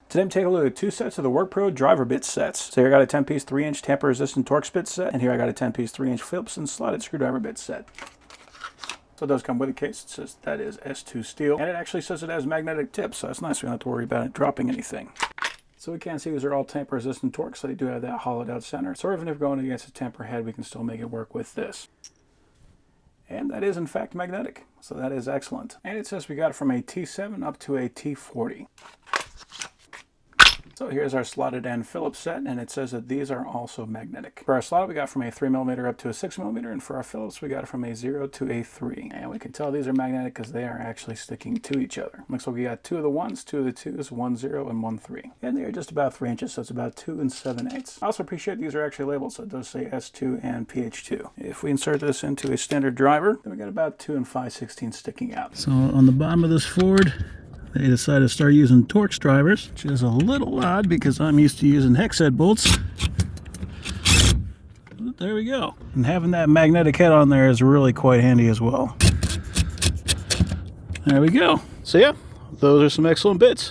Today I'm taking a look at two sets of the WORKPRO driver bit sets. So here I got a 10-piece 3-inch tamper resistant Torx bit set, and here I got a 10-piece 3-inch Phillips and slotted screwdriver bit set. So it does come with a case. It says that is S2 steel, and it actually says it has magnetic tips, so that's nice. We don't have to worry about it dropping anything. So we can see these are all tamper resistant Torx, so they do have that hollowed out center. So even if going against a tamper head, we can still make it work with this. And that is in fact magnetic, so that is excellent. And it says we got it from a T7 up to a T40. So here's our slotted end Phillips set, and it says that these are also magnetic. For our slot, we got from a 3mm up to a 6mm, and for our Phillips, we got it from a 0 to a 3. And we can tell these are magnetic because they are actually sticking to each other. Looks like we got 2 of the 1s, 2 of the 2s, 1 0, and 1 3. And they are just about 3 inches, so it's about 2 7/8. I also appreciate these are actually labeled, so it does say S2 and PH2. If we insert this into a standard driver, then we got about 2 5/16 sticking out. So on the bottom of this Ford, they decided to start using Torx drivers, which is a little odd because I'm used to using hex head bolts. But there we go. And having that magnetic head on there is really quite handy as well. There we go. So yeah, those are some excellent bits.